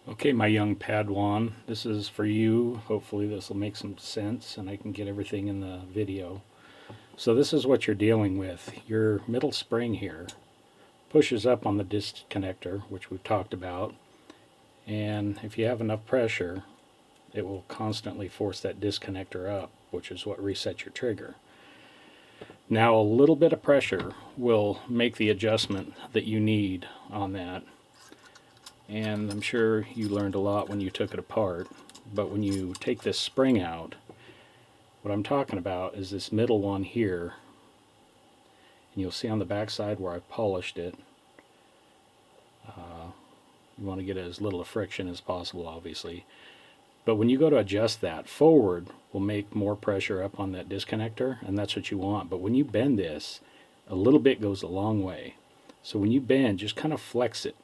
Okay, my young Padawan, this is for you. Hopefully this will make some sense and I can get everything in the video. So this is what you're dealing with. Your middle spring here pushes up on the disconnector, which we've talked about, and if you have enough pressure, it will constantly force that disconnector up, which is what resets your trigger. Now a little bit of pressure will make the adjustment that you need on that, and I'm sure you learned a lot when you took it apart, but when you take this spring out, what I'm talking about is this middle one here, and you'll see on the back side where I polished it. You want to get as little of friction as possible, obviously. But when you go to adjust that, forward will make more pressure up on that disconnector, and that's what you want. But when you bend this, a little bit goes a long way. So when you bend, just kind of flex it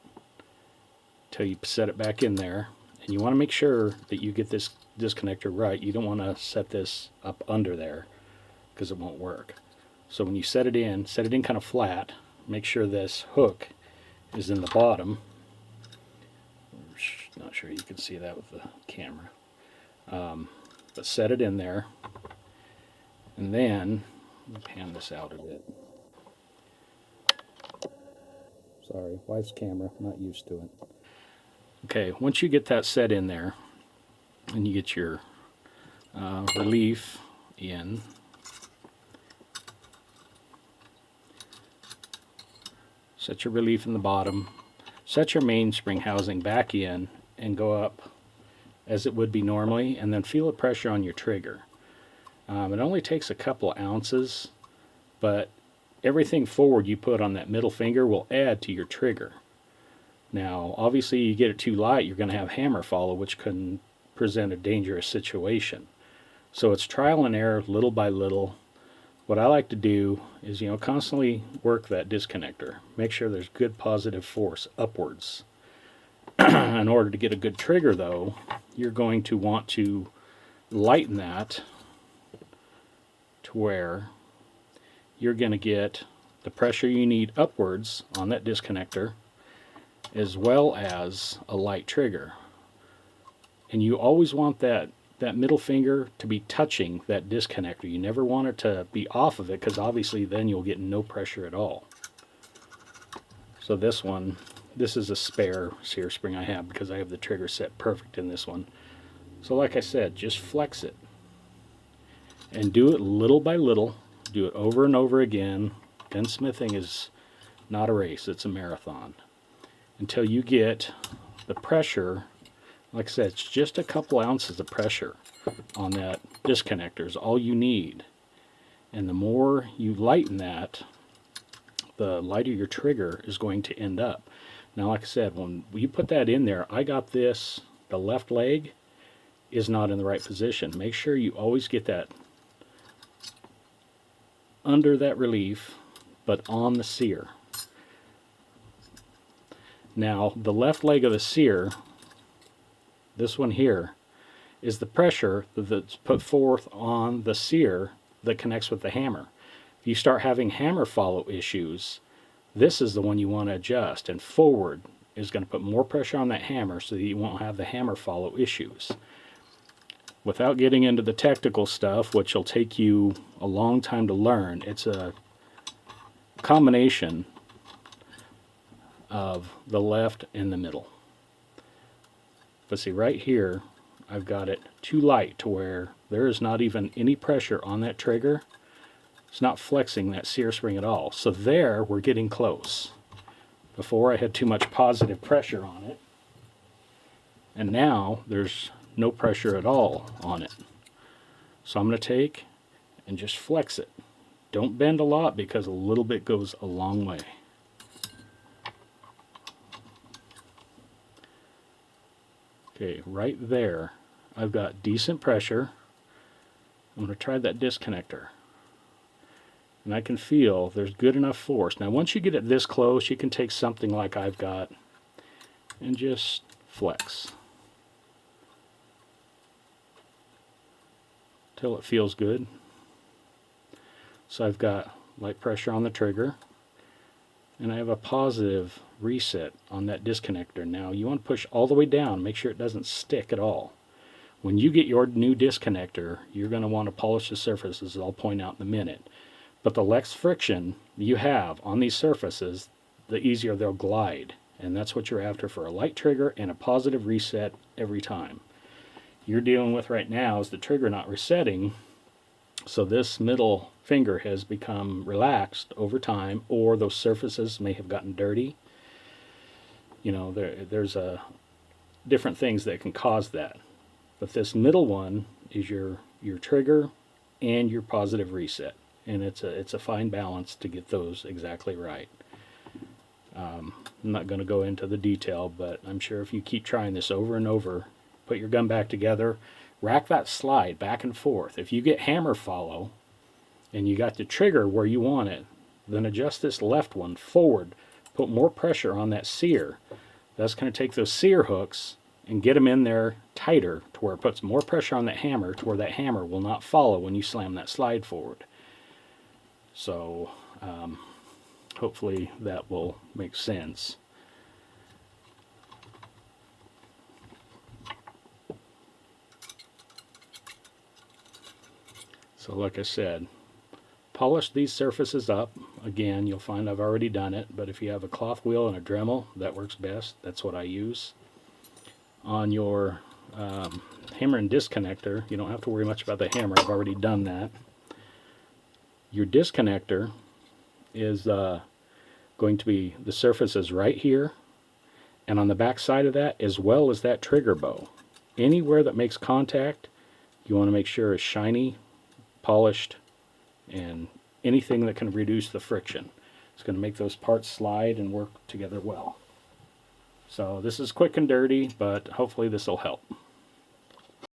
till you set it back in there. And you want to make sure that you get this disconnector right. You don't want to set this up under there because it won't work. So when you set it in kind of flat. Make sure this hook is in the bottom. Not sure you can see that with the camera. But set it in there. And then, let me pan this out a bit. Sorry, wife's camera, not used to it. Okay, once you get that set in there, and you get your relief in, set your relief in the bottom, set your mainspring housing back in, and go up as it would be normally, and then feel the pressure on your trigger. It only takes a couple ounces, but everything forward you put on that middle finger will add to your trigger. Now, obviously, you get it too light, you're going to have hammer follow, which can present a dangerous situation. So it's trial and error, little by little. What I like to do is, constantly work that disconnector. Make sure there's good positive force upwards. In order to get a good trigger, though, you're going to want to lighten that to where you're going to get the pressure you need upwards on that disconnector, as well as a light trigger. And you always want that middle finger to be touching that disconnector. You never want it to be off of it, because obviously then you'll get no pressure at all. So this is a spare sear spring I have because I have the trigger set perfect in this one. So like I said, just flex it. And do it little by little. Do it over and over again. Gunsmithing is not a race, it's a marathon. Until you get the pressure, like I said, it's just a couple ounces of pressure on that disconnector is all you need. And the more you lighten that, the lighter your trigger is going to end up. Now, like I said, when you put that in there, I got this, the left leg is not in the right position. Make sure you always get that under that relief, but on the sear. Now, the left leg of the sear, this one here, is the pressure that's put forth on the sear that connects with the hammer. If you start having hammer follow issues, this is the one you want to adjust, and forward is going to put more pressure on that hammer so that you won't have the hammer follow issues. Without getting into the technical stuff, which will take you a long time to learn, it's a combination of the left and the middle. But see, right here, I've got it too light to where there is not even any pressure on that trigger. It's not flexing that sear spring at all. So there, we're getting close. Before, I had too much positive pressure on it. And now, there's no pressure at all on it. So I'm going to take and just flex it. Don't bend a lot, because a little bit goes a long way. Okay, right there, I've got decent pressure. I'm going to try that disconnector. And I can feel there's good enough force. Now, once you get it this close, you can take something like I've got and just flex till it feels good. So I've got light pressure on the trigger, and I have a positive reset on that disconnector. Now you want to push all the way down, make sure it doesn't stick at all. When you get your new disconnector, you're going to want to polish the surfaces, as I'll point out in a minute. But the less friction you have on these surfaces, the easier they'll glide. And that's what you're after for a light trigger and a positive reset every time. You're dealing with right now is the trigger not resetting, so this middle finger has become relaxed over time, or those surfaces may have gotten dirty. You know, there's different things that can cause that. But this middle one is your trigger and your positive reset, and it's a fine balance to get those exactly right. I'm not going to go into the detail, but I'm sure if you keep trying this over and over, put your gun back together, rack that slide back and forth. If you get hammer follow and you got the trigger where you want it, then adjust this left one forward, put more pressure on that sear. That's going to take those sear hooks and get them in there tighter to where it puts more pressure on that hammer to where that hammer will not follow when you slam that slide forward. So hopefully that will make sense. So like I said, polish these surfaces up. Again, you'll find I've already done it, but if you have a cloth wheel and a Dremel, that works best. That's what I use. On your hammer and disconnector, you don't have to worry much about the hammer. I've already done that. Your disconnector is going to be the surfaces right here and on the back side of that, as well as that trigger bow. Anywhere that makes contact, you want to make sure is shiny, polished, and anything that can reduce the friction. It's going to make those parts slide and work together well. So this is quick and dirty, but hopefully this will help.